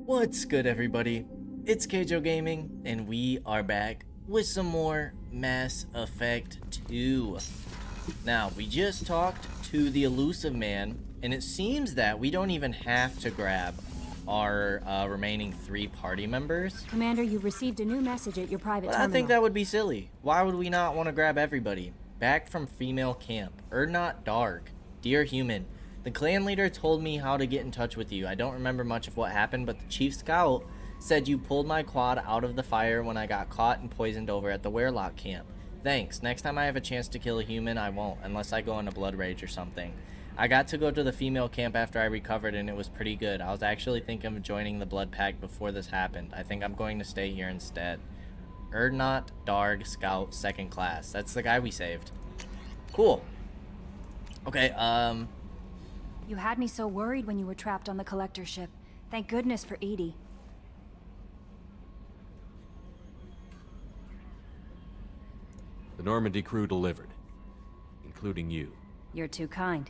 What's good, everybody? It's Kaige-O Gaming, and we are back with some more Mass Effect 2. Now, we just talked to the elusive man, and it seems that we don't even have to grab our remaining 3 party members. Commander, you've received a new message at your private terminal. I think that would be silly. Why would we not want to grab everybody? Back from female camp. Not dark. Dear human, the clan leader told me how to get in touch with you. I don't remember much of what happened, but the chief scout said you pulled my quad out of the fire when I got caught and poisoned over at the Werelock camp. Thanks. Next time I have a chance to kill a human, I won't, unless I go into blood rage or something. I got to go to the female camp after I recovered, and it was pretty good. I was actually thinking of joining the blood pact before this happened. I think I'm going to stay here instead. Erdnot Darg Scout 2nd Class. That's the guy we saved. Cool. Okay, You had me so worried when you were trapped on the collector ship. Thank goodness for Edie. The Normandy crew delivered, including you. You're too kind.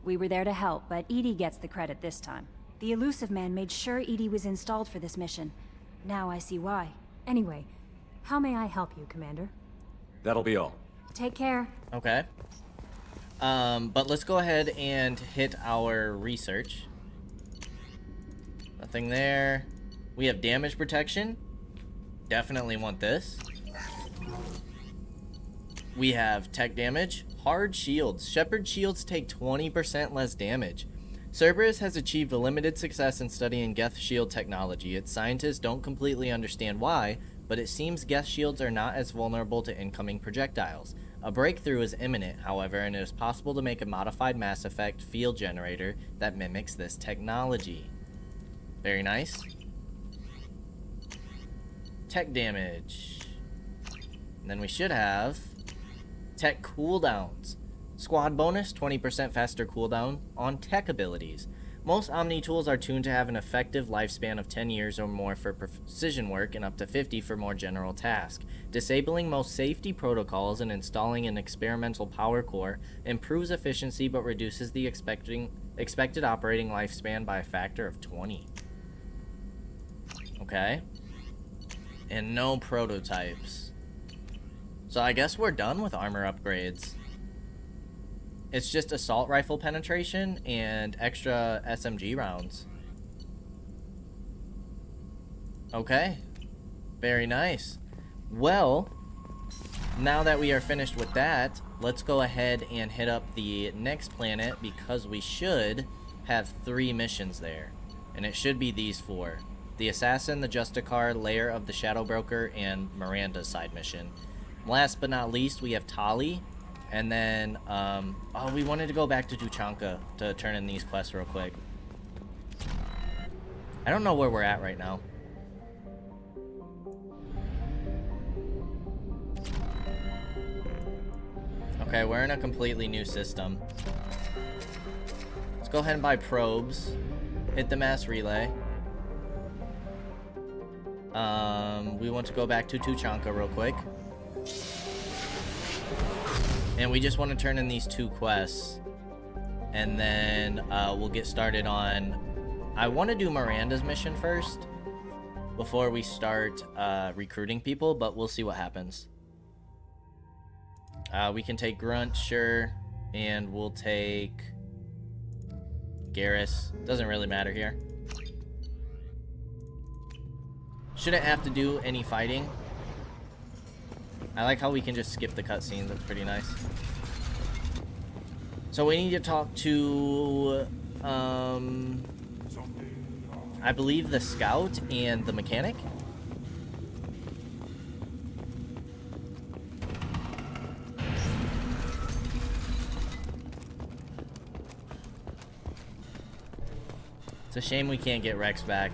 We were there to help, but Edie gets the credit this time. The elusive man made sure Edie was installed for this mission. Now I see why. Anyway, how may I help you, Commander? That'll be all. Take care. okay. But let's go ahead and hit our research. Nothing there. We have damage protection. Definitely want this. We have tech damage. Hard shields. Shepherd shields take 20% less damage. Cerberus has achieved a limited success in studying Geth shield technology. Its scientists don't completely understand why, but it seems Geth shields are not as vulnerable to incoming projectiles. A breakthrough is imminent, however, and it is possible to make a modified Mass Effect field generator that mimics this technology. Very nice. Tech damage. And then we should have tech cooldowns. Squad bonus, 20% faster cooldown on tech abilities. Most Omni tools are tuned to have an effective lifespan of 10 years or more for precision work and up to 50 for more general tasks. Disabling most safety protocols and installing an experimental power core improves efficiency but reduces the expected operating lifespan by a factor of 20. Okay. And no prototypes. So I guess we're done with armor upgrades. It's just assault rifle penetration and extra SMG rounds. Okay. Very nice. Well, now that we are finished with that, let's go ahead and hit up the next planet because we should have 3 missions there. And it should be these 4. The Assassin, the Justicar, Lair of the Shadow Broker, and Miranda's side mission. Last but not least, we have Tali. And then, oh, we wanted to go back to Tuchanka to turn in these quests real quick. I don't know where we're at right now. Okay, we're in a completely new system. Let's go ahead and buy probes. Hit the mass relay. We want to go back to Tuchanka real quick. And we just want to turn in these 2 quests. And then we'll get started on... I want to do Miranda's mission first before we start recruiting people, but we'll see what happens. We can take Grunt, sure. And we'll take Garrus. Doesn't really matter here. Shouldn't have to do any fighting. I like how we can just skip the cutscenes. That's pretty nice. So we need to talk to, I believe the scout and the mechanic. It's a shame we can't get Rex back.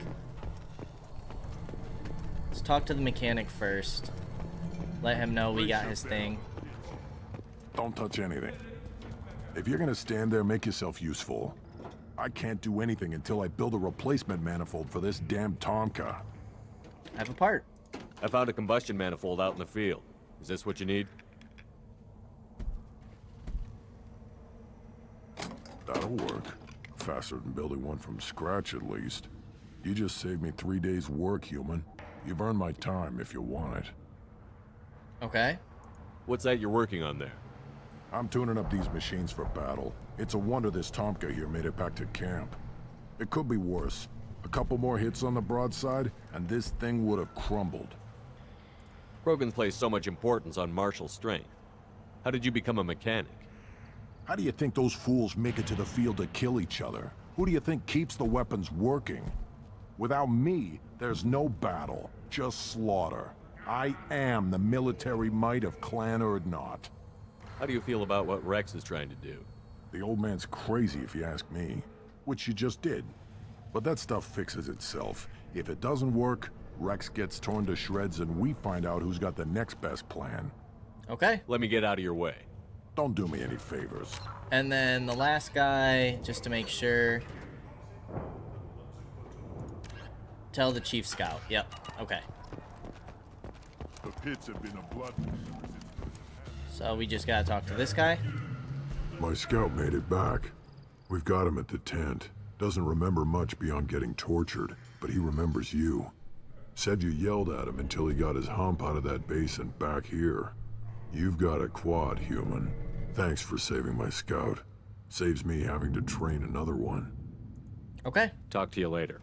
Let's talk to the mechanic first. Let him know we got his thing. Don't touch anything. If you're gonna stand there, make yourself useful. I can't do anything until I build a replacement manifold for this damn Tonka. I have a part. I found a combustion manifold out in the field. Is this what you need? That'll work. Faster than building one from scratch, at least. You just saved me 3 days' work, human. You've earned my time if you want it. Okay. What's that you're working on there? I'm tuning up these machines for battle. It's a wonder this Tomka here made it back to camp. It could be worse. A couple more hits on the broadside, and this thing would have crumbled. Krogan placed so much importance on martial strength. How did you become a mechanic? How do you think those fools make it to the field to kill each other? Who do you think keeps the weapons working? Without me, there's no battle, just slaughter. I am the military might of Clan Urdnot. How do you feel about what Rex is trying to do? The old man's crazy if you ask me, which you just did. But that stuff fixes itself. If it doesn't work, Rex gets torn to shreds and we find out who's got the next best plan. Okay. Let me get out of your way. Don't do me any favors. And then the last guy, just to make sure. Tell the Chief Scout. Yep. Okay. The pits have been a blood. So we just gotta talk to this guy. My scout made it back. We've got him at the tent. Doesn't remember much beyond getting tortured, but he remembers you. Said you yelled at him until he got his hump out of that base and back here. You've got a quad, human. Thanks for saving my scout. Saves me having to train another one. Okay. Talk to you later.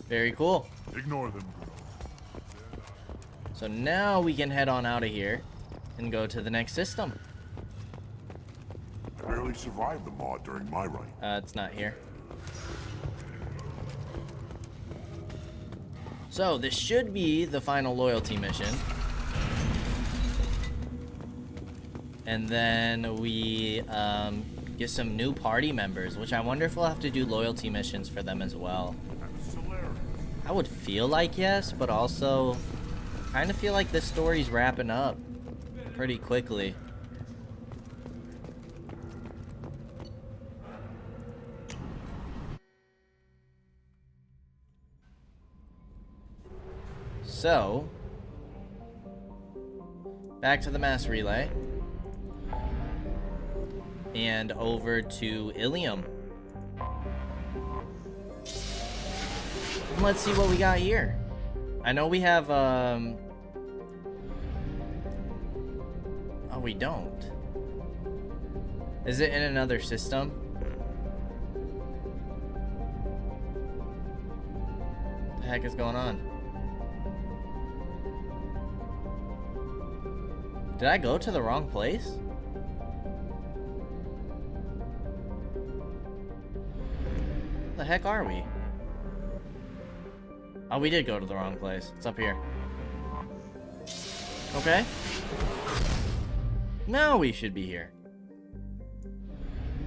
Very cool. Ignore them. So now we can head on out of here and go to the next system. I barely survived the mod during my run. It's not here. So this should be the final loyalty mission. And then we get some new party members, which I wonder if we'll have to do loyalty missions for them as well. I would feel like yes, but also kind of feel like this story's wrapping up pretty quickly. So, back to the mass relay. And over to Ilium. Let's see what we got here. I know we have, oh, we don't. Is it in another system? What the heck is going on? Did I go to the wrong place? Where the heck are we? Oh, we did go to the wrong place. It's up here. Okay. Now we should be here.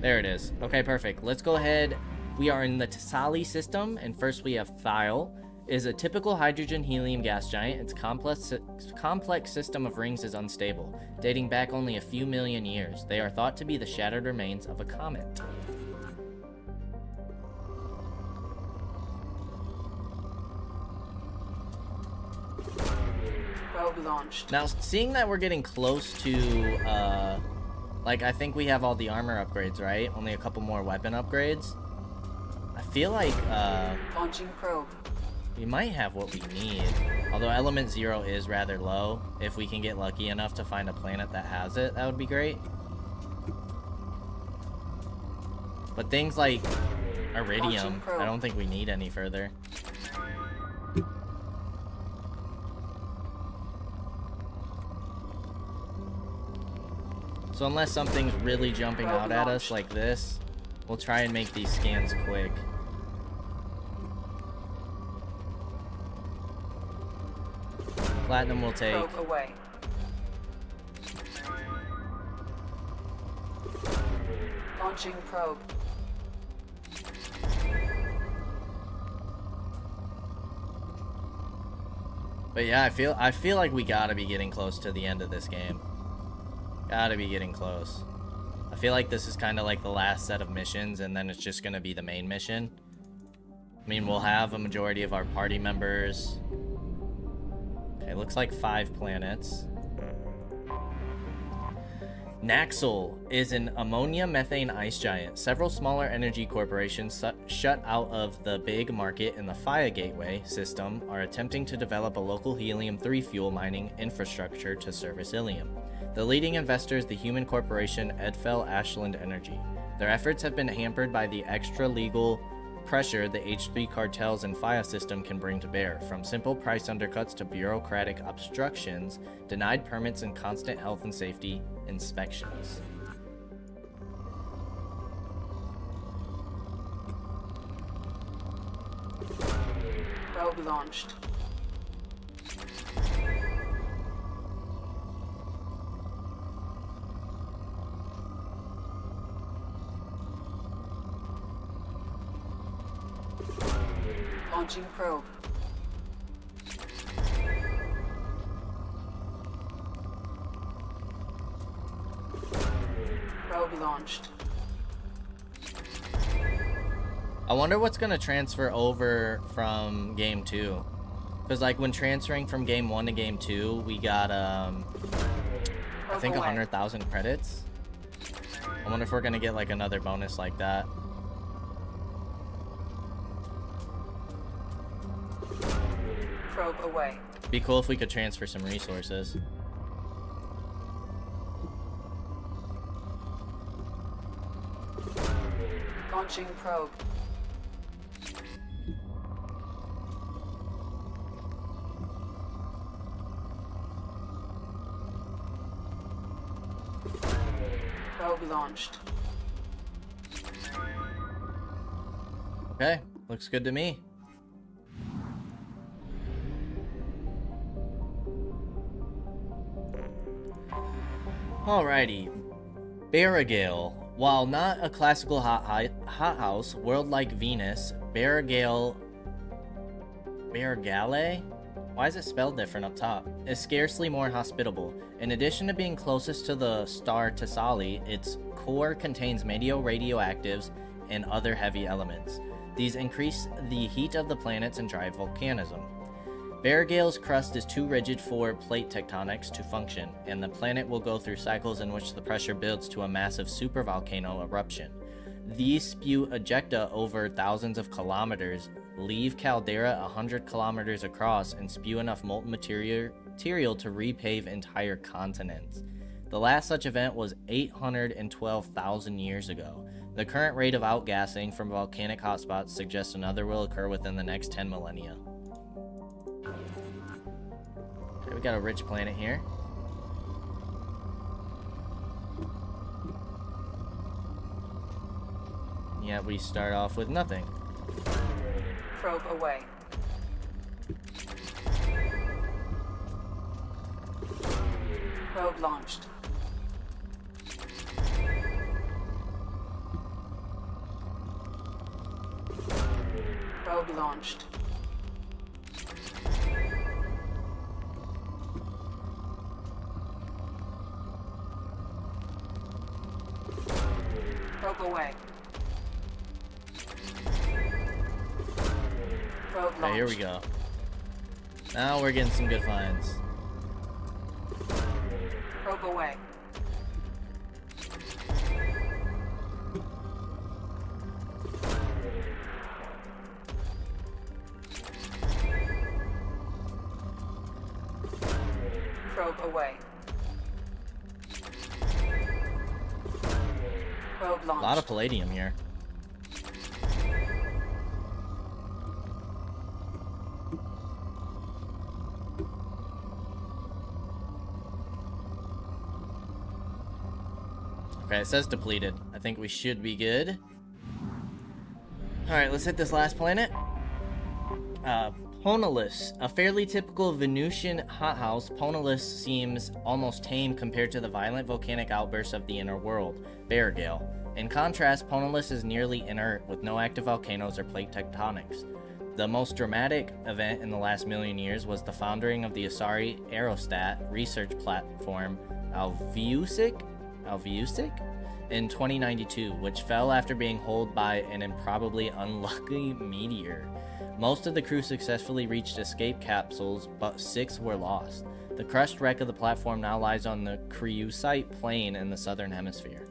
There it is. Okay, perfect. Let's go ahead. We are in the Tasali system, and first we have Thyle. It is a typical hydrogen-helium gas giant. Its complex system of rings is unstable, dating back only a few million years. They are thought to be the shattered remains of a comet. Probe launched. Now, seeing that we're getting close to, like, I think we have all the armor upgrades, right? Only a couple more weapon upgrades. I feel like, Launching probe. we might have what we need. Although element 0 is rather low. If we can get lucky enough to find a planet that has it, that would be great. But things like iridium, I don't think we need any further. So unless something's really jumping out at us like this, we'll try and make these scans quick. Platinum will take. Probe away. Launching probe. But yeah, I feel like we gotta be getting close to the end of this game. Gotta be getting close. I feel like this is kind of like the last set of missions, and then it's just gonna be the main mission. I mean, we'll have a majority of our party members. Okay, looks like 5 planets. Naxxle is an ammonia methane ice giant. Several smaller energy corporations shut out of the big market in the Fire Gateway system are attempting to develop a local helium-3 fuel mining infrastructure to service Ilium. The leading investor is the human corporation Edfell Ashland Energy. Their efforts have been hampered by the extra-legal pressure the H3 cartels and FIA system can bring to bear, from simple price undercuts to bureaucratic obstructions, denied permits, and constant health and safety inspections. Probe launched. Launching probe. Probe launched. I wonder what's gonna transfer over from game 2. Because like when transferring from game 1 to game 2, we got I think 100,000 credits. I wonder if we're gonna get like another bonus like that. Probe away. Be cool if we could transfer some resources. Launching probe. Probe launched. Okay, looks good to me. Alrighty, Barrigale. While not a classical hothouse, world like Venus, Barrigale, why is it spelled different up top, is scarcely more hospitable. In addition to being closest to the star Tassali, its core contains radioactives and other heavy elements. These increase the heat of the planets and drive volcanism. Barrigale's crust is too rigid for plate tectonics to function, and the planet will go through cycles in which the pressure builds to a massive supervolcano eruption. These spew ejecta over thousands of kilometers, leave caldera 100 kilometers across, and spew enough molten material to repave entire continents. The last such event was 812,000 years ago. The current rate of outgassing from volcanic hotspots suggests another will occur within the next 10 millennia. Okay, we got a rich planet here. Yet we start off with nothing. Probe away. Probe launched. Probe launched. Probe away. Probe launched. Okay, here we go. Now we're getting some good finds. Probe away. Probe away. Probe launched. A lot of palladium here. Okay, it says depleted. I think we should be good. Alright, let's hit this last planet. Ponalus. A fairly typical Venusian hothouse, Ponalus seems almost tame compared to the violent volcanic outbursts of the inner world, Barrigale. In contrast, Ponalus is nearly inert, with no active volcanoes or plate tectonics. The most dramatic event in the last million years was the foundering of the Asari aerostat research platform Alviusic in 2092, which fell after being holed by an improbably unlucky meteor. Most of the crew successfully reached escape capsules, but 6 were lost. The crushed wreck of the platform now lies on the Kryusite plain in the southern hemisphere.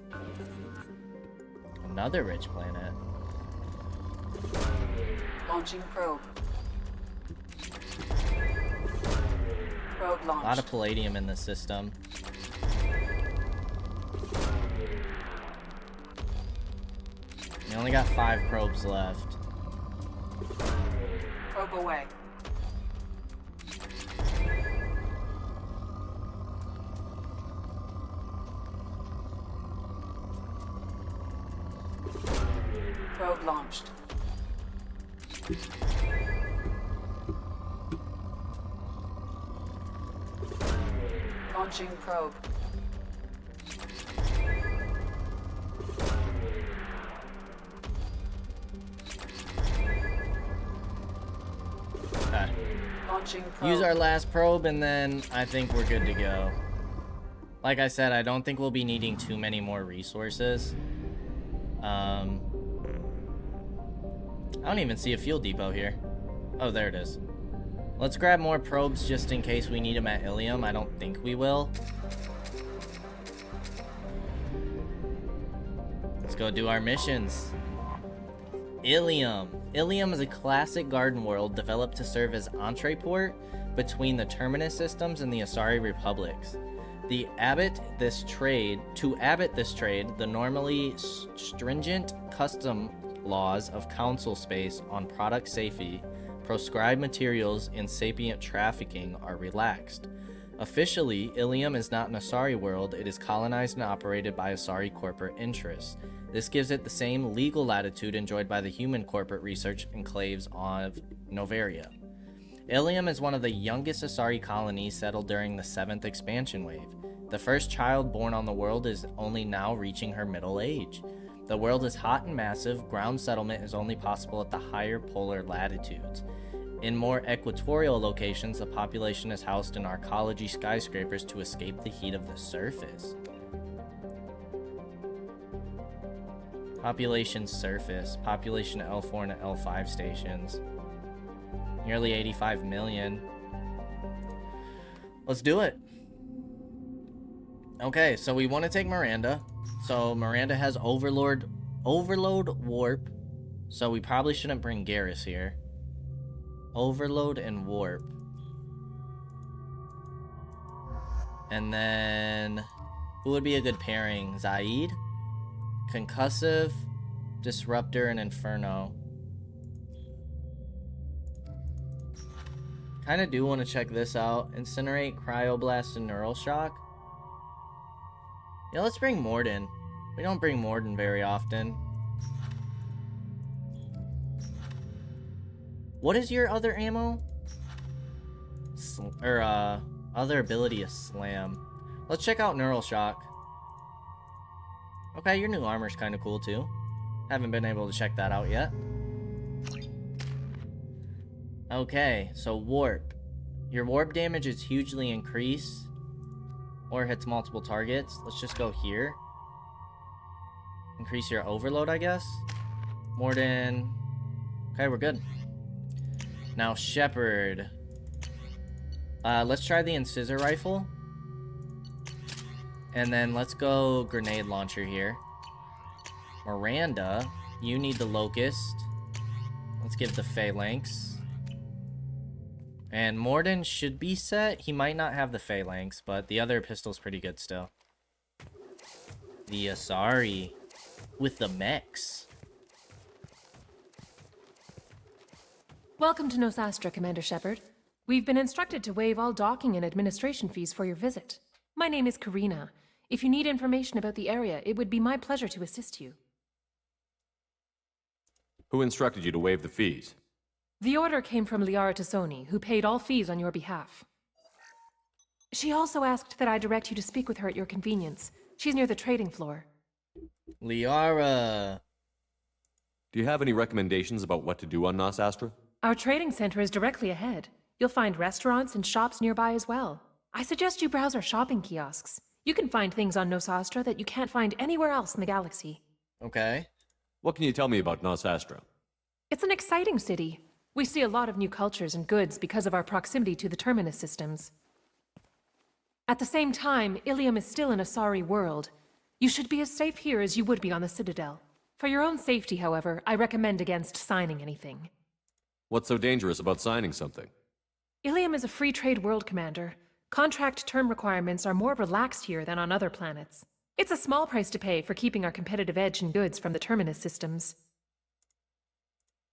Another rich planet. Launching probe. Probe A launched. lot of palladium in this system. We only got 5 probes left. Probe away. Probe launched. Launching probe. Okay. Launching probe. Use our last probe and then I think we're good to go. Like I said, I don't think we'll be needing too many more resources. I don't even see a fuel depot here. Oh, there it is. Let's grab more probes just in case we need them at Ilium. I don't think we will. Let's go do our missions. Ilium. Ilium is a classic garden world developed to serve as entreport between the Terminus systems and the Asari republics. To abbot this trade, the normally stringent custom laws of council space on product safety, proscribed materials, and sapient trafficking are relaxed. Officially, Ilium is not an Asari world, it is colonized and operated by Asari corporate interests. This gives it the same legal latitude enjoyed by the human corporate research enclaves of Novaria. Ilium is one of the youngest Asari colonies settled during the 7th expansion wave. The first child born on the world is only now reaching her middle age. The world is hot and massive. Ground settlement is only possible at the higher polar latitudes. In more equatorial locations, the population is housed in arcology skyscrapers to escape the heat of the surface. Population surface. Population L4 and L5 stations. Nearly 85 million. Let's do it. Okay, so we want to take Miranda. So Miranda has overload warp. So we probably shouldn't bring Garrus here. Overload and warp. And then who would be a good pairing? Zaid, Concussive, Disruptor, and Inferno. Kind of do want to check this out. Incinerate, Cryoblast, and Neural Shock. Yeah, let's bring Morden. We don't bring Morden very often. What is your other ammo? Other ability is Slam. Let's check out Neural Shock. Okay, your new armor's kind of cool too. Haven't been able to check that out yet. Okay, so Warp. Your warp damage is hugely increased. Or hits multiple targets. Let's just go here. Increase your overload, I guess. Morden. Okay, we're good. Now, Shepard. Let's try the Incisor Rifle. And then let's go Grenade Launcher here. Miranda, you need the Locust. Let's give the Phalanx. And Morden should be set. He might not have the Phalanx, but the other pistol's pretty good still. The Asari with the mechs. Welcome to Nosastra, Commander Shepard. We've been instructed to waive all docking and administration fees for your visit. My name is Karina. If you need information about the area, it would be my pleasure to assist you. Who instructed you to waive the fees? The order came from Liara Tassoni, who paid all fees on your behalf. She also asked that I direct you to speak with her at your convenience. She's near the trading floor. Liara. Do you have any recommendations about what to do on Nosastra? Our trading center is directly ahead. You'll find restaurants and shops nearby as well. I suggest you browse our shopping kiosks. You can find things on Nosastra that you can't find anywhere else in the galaxy. Okay. What can you tell me about Nosastra? It's an exciting city. We see a lot of new cultures and goods because of our proximity to the Terminus systems. At the same time, Ilium is still an Asari world. You should be as safe here as you would be on the Citadel. For your own safety, however, I recommend against signing anything. What's so dangerous about signing something? Ilium is a free trade world, Commander. Contract term requirements are more relaxed here than on other planets. It's a small price to pay for keeping our competitive edge in goods from the Terminus systems.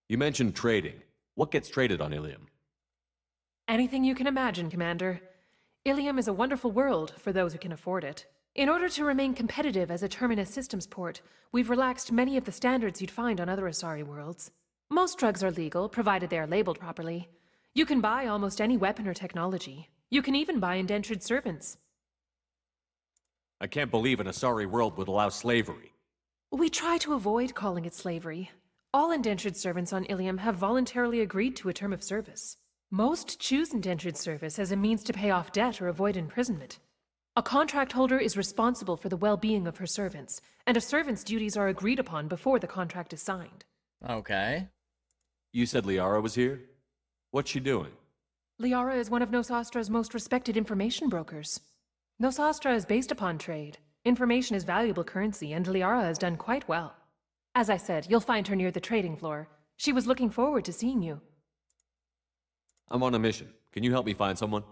You mentioned trading. What gets traded on Ilium? Anything you can imagine, Commander. Ilium is a wonderful world for those who can afford it. In order to remain competitive as a Terminus systems port, we've relaxed many of the standards you'd find on other Asari worlds. Most drugs are legal, provided they are labeled properly. You can buy almost any weapon or technology. You can even buy indentured servants. I can't believe an Asari world would allow slavery. We try to avoid calling it slavery. All indentured servants on Ilium have voluntarily agreed to a term of service. Most choose indentured service as a means to pay off debt or avoid imprisonment. A contract holder is responsible for the well-being of her servants, and a servant's duties are agreed upon before the contract is signed. Okay. You said Liara was here? What's she doing? Liara is one of Nosastra's most respected information brokers. Nosastra is based upon trade. Information is valuable currency, and Liara has done quite well. As I said, you'll find her near the trading floor. She was looking forward to seeing you. I'm on a mission. Can you help me find someone?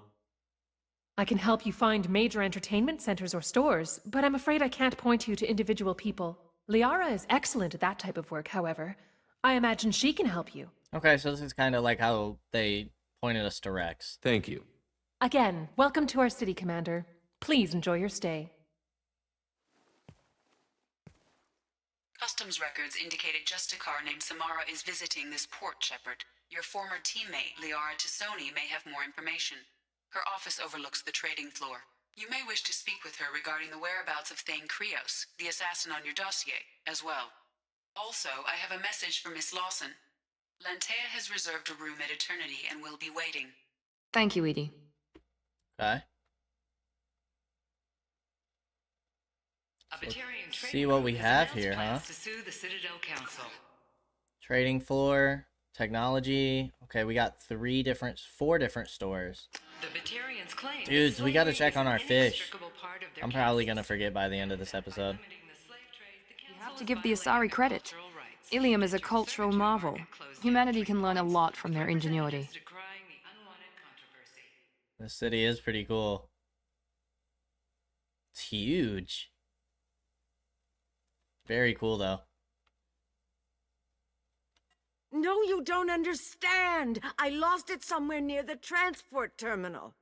I can help you find major entertainment centers or stores, but I'm afraid I can't point you to individual people. Liara is excellent at that type of work, however. I imagine she can help you. Okay, so this is kind of like how they pointed us to Rex. Thank you. Again, welcome to our city, Commander. Please enjoy your stay. Customs records indicated just a car named Samara is visiting this port, Shepard. Your former teammate, Liara Tassoni, may have more information. Her office overlooks the trading floor. You may wish to speak with her regarding the whereabouts of Thane Krios, the assassin on your dossier, as well. Also, I have a message for Miss Lawson. Lantea has reserved a room at Eternity and will be waiting. Thank you, Edie. Okay. Let's see what we have here, huh? To sue the Citadel Council. Trading floor, technology. Okay, we got four different stores. The Batarians claim Dudes, we gotta check on our fish. inextricable part of their I'm probably council's gonna forget by the end of this episode. limiting the slave trade, the You council have to is give the violating Asari credit. cultural rights. Ilium is a cultural marvel. Humanity can learn a lot from their ingenuity. Decrying the unwanted controversy. This city is pretty cool. It's huge. Very cool, though. No, you don't understand. I lost it somewhere near the transport terminal.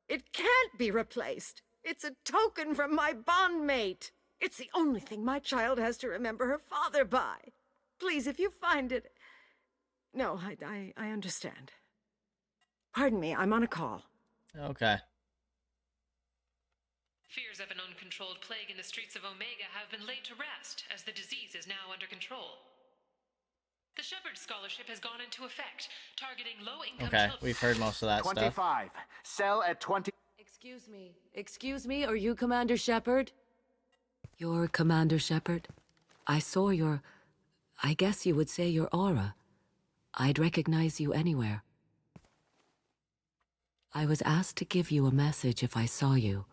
It can't be replaced. It's a token from my bondmate. It's the only thing my child has to remember her father by. Please, if you find it... No, I understand. Pardon me, I'm on a call. Okay. Fears of an uncontrolled plague in the streets of Omega have been laid to rest, as the disease is now under control. The Shepherd Scholarship has gone into effect, targeting low-income Okay, children. we've heard most of that stuff. 25. Sell at 20. Excuse me, are you Commander Shepard? You're Commander Shepard? I saw your... I guess you would say your aura. I'd recognize you anywhere. I was asked to give you a message if I saw you.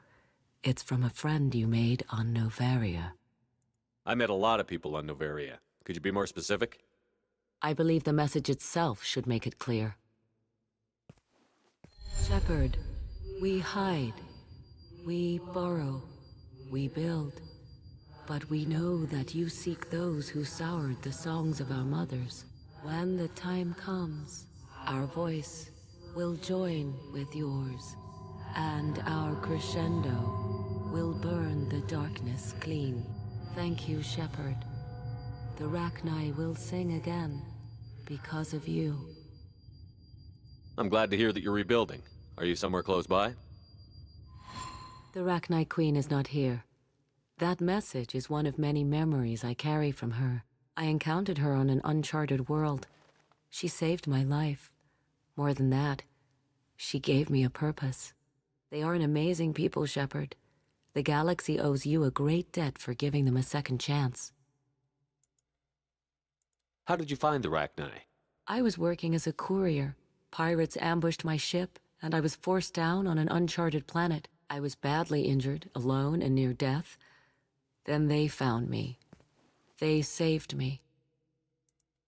It's from a friend you made on Novaria. I met a lot of people on Novaria. Could you be more specific? I believe the message itself should make it clear. Shepard, we hide. We burrow. We build. But we know that you seek those who soured the songs of our mothers. When the time comes, our voice will join with yours, and our crescendo will burn the darkness clean. Thank you, Shepard. The Rachni will sing again because of you. I'm glad to hear that you're rebuilding. Are you somewhere close by? The Rachni Queen is not here. That message is one of many memories I carry from her. I encountered her on an uncharted world. She saved my life. More than that, she gave me a purpose. They are an amazing people, Shepard. The galaxy owes you a great debt for giving them a second chance. How did you find the Rachni? I was working as a courier. Pirates ambushed my ship, and I was forced down on an uncharted planet. I was badly injured, alone and near death. Then they found me. They saved me.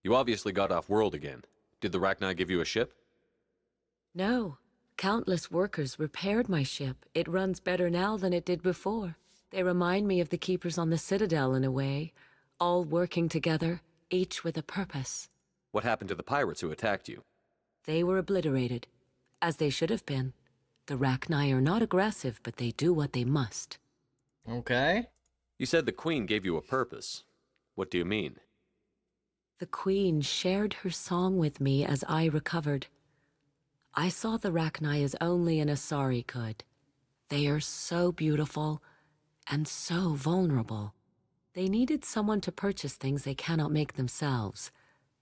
You obviously got off-world again. Did the Rachni give you a ship? No. Countless workers repaired my ship. It runs better now than it did before. They remind me of the Keepers on the Citadel in a way, all working together, each with a purpose. What happened to the pirates who attacked you? They were obliterated, as they should have been. The Rachni are not aggressive, but they do what they must. Okay. You said the Queen gave you a purpose. What do you mean? The Queen shared her song with me as I recovered. I saw the Rachni as only an Asari could. They are so beautiful and so vulnerable. They needed someone to purchase things they cannot make themselves.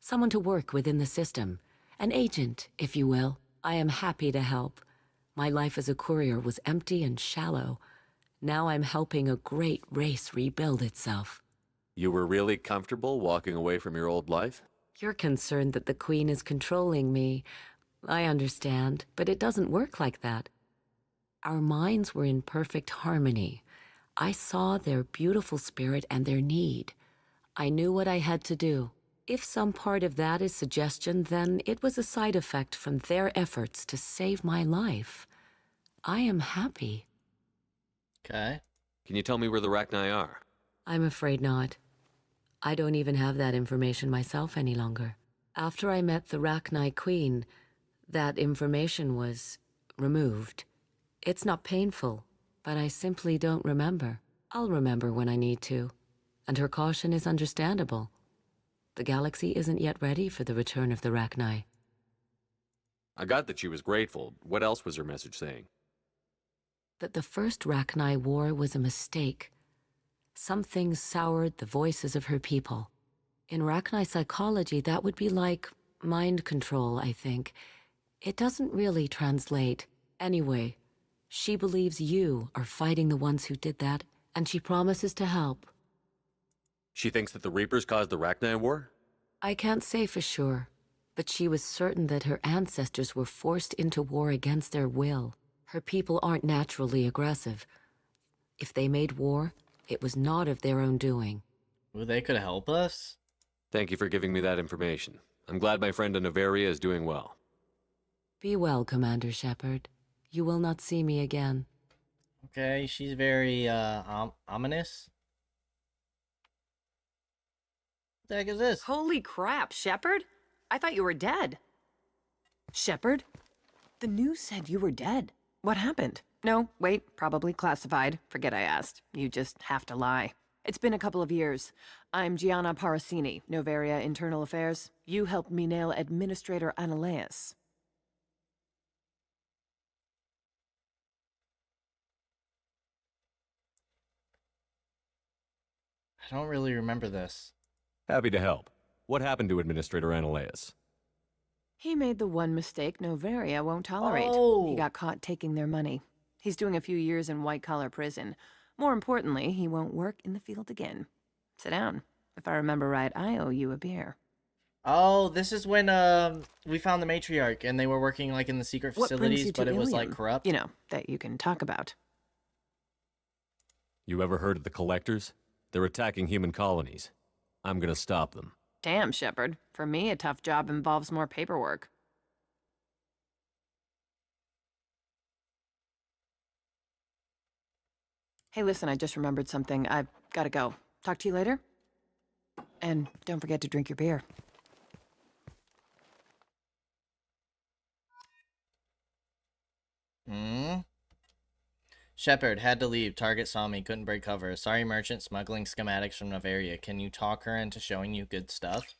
Someone to work within the system. An agent, if you will. I am happy to help. My life as a courier was empty and shallow. Now I'm helping a great race rebuild itself. You were really comfortable walking away from your old life? You're concerned that the Queen is controlling me. I understand, but it doesn't work like that. Our minds were in perfect harmony. I saw their beautiful spirit and their need. I knew what I had to do. If some part of that is suggestion, then it was a side effect from their efforts to save my life. I am happy. Okay. Can you tell me where the Rachni are? I'm afraid not. I don't even have that information myself any longer. After I met the Rachni Queen, that information was removed. It's not painful, but I simply don't remember. I'll remember when I need to, and her caution is understandable. The galaxy isn't yet ready for the return of the Rachni. I got that she was grateful. What else was her message saying? That the first Rachni war was a mistake. Something soured the voices of her people. In Rachni psychology, that would be like mind control, I think. It doesn't really translate. Anyway, she believes you are fighting the ones who did that, and she promises to help. She thinks that the Reapers caused the Rachni War? I can't say for sure, but she was certain that her ancestors were forced into war against their will. Her people aren't naturally aggressive. If they made war, it was not of their own doing. Well, they could help us? Thank you for giving me that information. I'm glad my friend in Noveria is doing well. Be well, Commander Shepard. You will not see me again. Okay, she's very, ominous. What the heck is this? Holy crap, Shepard? I thought you were dead. Shepard? The news said you were dead. What happened? No, wait, probably classified. Forget I asked. You just have to lie. It's been a couple of years. I'm Gianna Parasini, Noveria Internal Affairs. You helped me nail Administrator Analeus. I don't really remember this. Happy to help. What happened to Administrator Analeus? He made the one mistake Noveria won't tolerate. Oh. He got caught taking their money. He's doing a few years in white-collar prison. More importantly, he won't work in the field again. Sit down. If I remember right, I owe you a beer. Oh, this is when we found the matriarch and they were working like in the secret What brings facilities, you to but it was like Ilium? corrupt. You know, that you can talk about. You ever heard of the Collectors? They're attacking human colonies. I'm gonna stop them. Damn, Shepard. For me, a tough job involves more paperwork. Hey, listen, I just remembered something. I've gotta go. Talk to you later? And don't forget to drink your beer. Shepard had to leave. Target saw me. Couldn't break cover. Sorry, merchant smuggling schematics from Noveria. Can you talk her into showing you good stuff?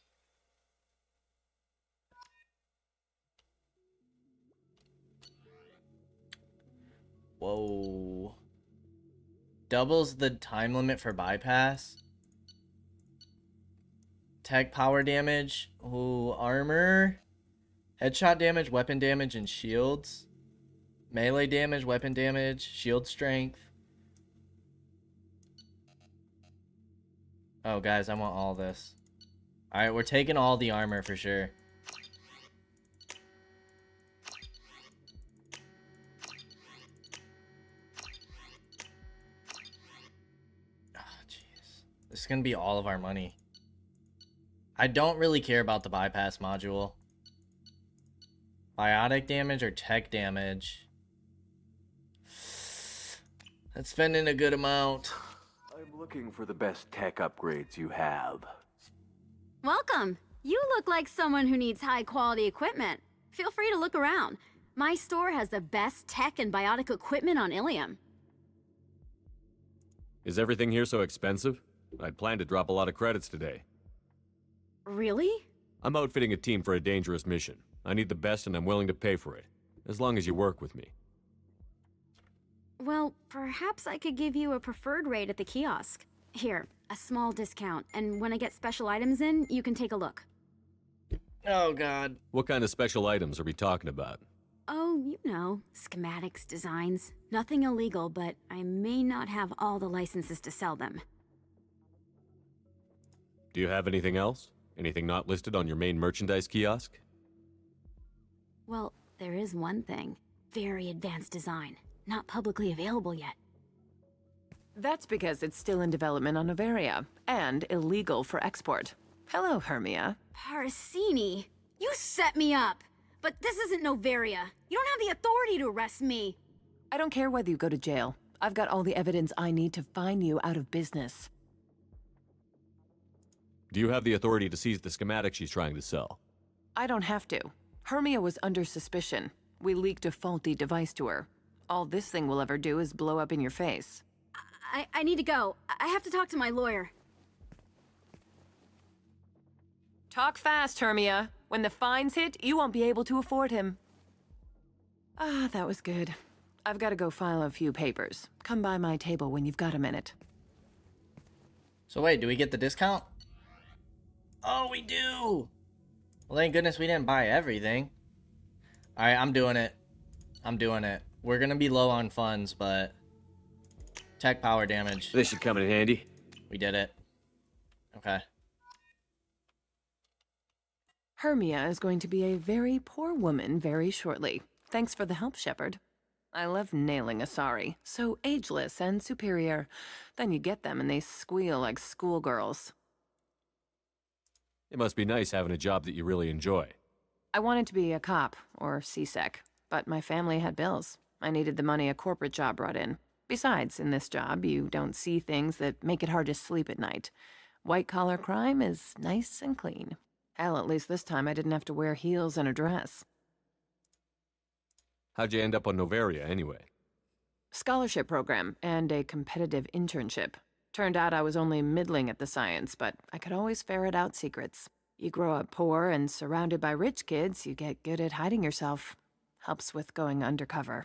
Whoa. Doubles the time limit for bypass. Tech power damage. Ooh, armor. Headshot damage, weapon damage, and shields. Melee damage, weapon damage, shield strength. Oh, guys, I want all this. Alright, we're taking all the armor for sure. is gonna be all of our money. I don't really care about the bypass module. Biotic damage or tech damage? That's spending a good amount. I'm looking for the best tech upgrades you have. Welcome. You look like someone who needs high-quality equipment. Feel free to look around. My store has the best tech and biotic equipment on Ilium. Is everything here so expensive? I'd planned to drop a lot of credits today. Really? I'm outfitting a team for a dangerous mission. I need the best and I'm willing to pay for it. As long as you work with me. Well, perhaps I could give you a preferred rate at the kiosk. Here, a small discount, and when I get special items in, you can take a look. Oh, God. What kind of special items are we talking about? Oh, you know, schematics, designs. Nothing illegal, but I may not have all the licenses to sell them. Do you have anything else? Anything not listed on your main merchandise kiosk? Well, there is one thing. Very advanced design. Not publicly available yet. That's because it's still in development on Noveria, and illegal for export. Hello, Hermia. Parsini, you set me up! But this isn't Noveria. You don't have the authority to arrest me. I don't care whether you go to jail. I've got all the evidence I need to find you out of business. Do you have the authority to seize the schematic she's trying to sell? I don't have to. Hermia was under suspicion. We leaked a faulty device to her. All this thing will ever do is blow up in your face. I need to go. I have to talk to my lawyer. Talk fast, Hermia. When the fines hit, you won't be able to afford him. Ah, that was good. I've got to go file a few papers. Come by my table when you've got a minute. So wait, do we get the discount? Oh, we do! Well, thank goodness we didn't buy everything. Alright, I'm doing it. I'm doing it. We're gonna be low on funds, but... tech power damage. This should come in handy. We did it. Okay. Hermia is going to be a very poor woman very shortly. Thanks for the help, Shepard. I love nailing Asari. So ageless and superior. Then you get them and they squeal like schoolgirls. It must be nice having a job that you really enjoy. I wanted to be a cop, or CSEC, but my family had bills. I needed the money a corporate job brought in. Besides, in this job, you don't see things that make it hard to sleep at night. White-collar crime is nice and clean. Hell, at least this time I didn't have to wear heels and a dress. How'd you end up on Noveria, anyway? Scholarship program and a competitive internship. Turned out I was only middling at the science, but I could always ferret out secrets. You grow up poor and surrounded by rich kids, you get good at hiding yourself. Helps with going undercover.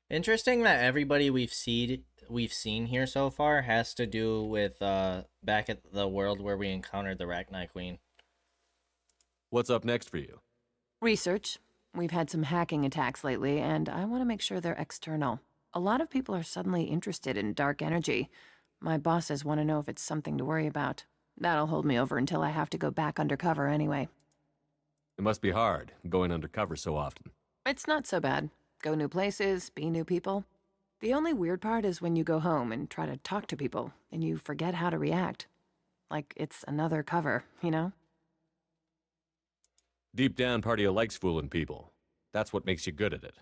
Interesting that everybody we've seen here so far has to do with back at the world where we encountered the Rachni Queen. What's up next for you? Research. We've had some hacking attacks lately, and I want to make sure they're external. A lot of people are suddenly interested in dark energy. My bosses want to know if it's something to worry about. That'll hold me over until I have to go back undercover anyway. It must be hard, going undercover so often. It's not so bad. Go new places, be new people. The only weird part is when you go home and try to talk to people, and you forget how to react. Like it's another cover, you know? Deep down, part of you likes fooling people. That's what makes you good at it.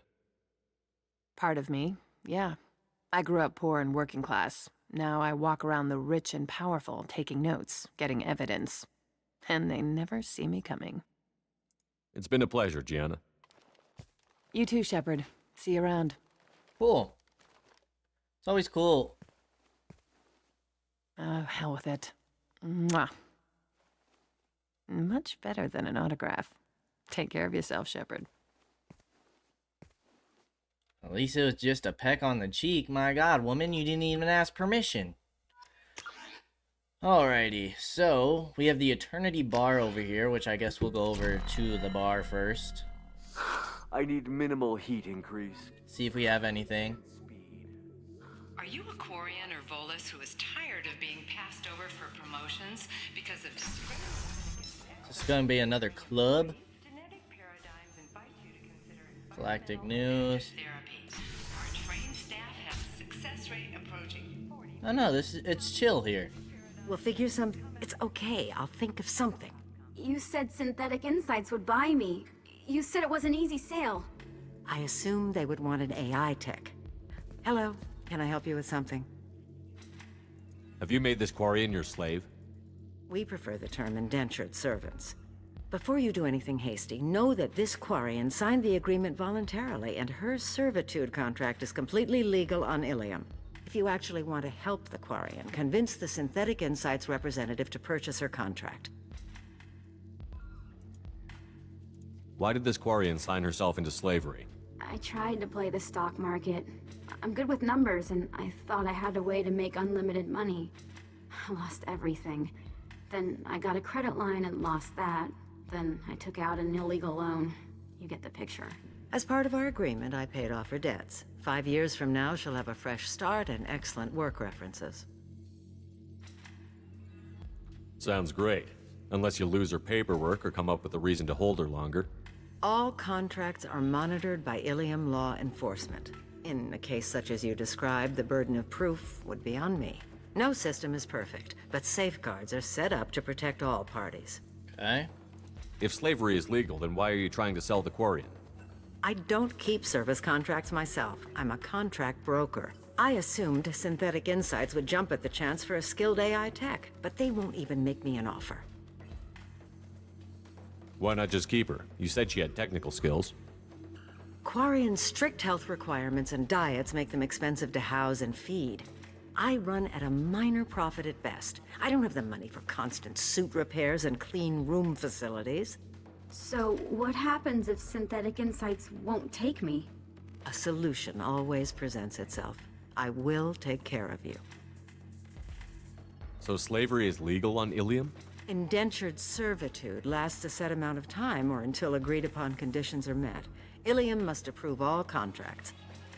Part of me, yeah. I grew up poor and working class. Now I walk around the rich and powerful, taking notes, getting evidence. And they never see me coming. It's been a pleasure, Gianna. You too, Shepard. See you around. Cool. It's always cool. Oh, hell with it. Mwah. Much better than an autograph. Take care of yourself, Shepard. At least it was just a peck on the cheek. My God, woman, you didn't even ask permission. Alrighty, so we have the Eternity Bar over here, which I guess we'll go over to the bar first. I need minimal heat increase. See if we have anything. Are you a Quarian or Volus who is tired of being passed over for promotions because of disgrace? This is gonna be another club. Genetic paradigms invite you to consider Galactic News. therapy. Our trained staff has a success rate approaching 40%. Oh no, it's chill here. We'll figure some... It's okay, I'll think of something. You said Synthetic Insights would buy me. You said it was an easy sale. I assumed they would want an AI tech. Hello, can I help you with something? Have you made this Quarian your slave? We prefer the term indentured servants. Before you do anything hasty, know that this Quarian signed the agreement voluntarily, and her servitude contract is completely legal on Ilium. If you actually want to help the Quarian, convince the Synthetic Insights representative to purchase her contract. Why did this Quarian sign herself into slavery? I tried to play the stock market. I'm good with numbers, and I thought I had a way to make unlimited money. I lost everything. Then I got a credit line and lost that. Then I took out an illegal loan. You get the picture. As part of our agreement, I paid off her debts. 5 years from now, she'll have a fresh start and excellent work references. Sounds great. Unless you lose her paperwork or come up with a reason to hold her longer. All contracts are monitored by Ilium law enforcement. In a case such as you described, the burden of proof would be on me. No system is perfect, but safeguards are set up to protect all parties. Okay. If slavery is legal, then why are you trying to sell the Quarian? I don't keep service contracts myself. I'm a contract broker. I assumed Synthetic Insights would jump at the chance for a skilled AI tech, but they won't even make me an offer. Why not just keep her? You said she had technical skills. Quarian's strict health requirements and diets make them expensive to house and feed. I run at a minor profit at best. I don't have the money for constant suit repairs and clean room facilities. So, what happens if Synthetic Insights won't take me? A solution always presents itself. I will take care of you. So slavery is legal on Ilium? Indentured servitude lasts a set amount of time or until agreed upon conditions are met. Ilium must approve all contracts.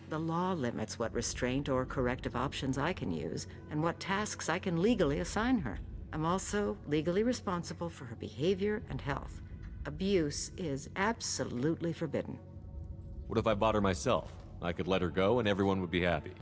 The law limits what restraint or corrective options I can use and what tasks I can legally assign her. I'm also legally responsible for her behavior and health. Abuse is absolutely forbidden. What if I bought her myself? I could let her go and everyone would be happy.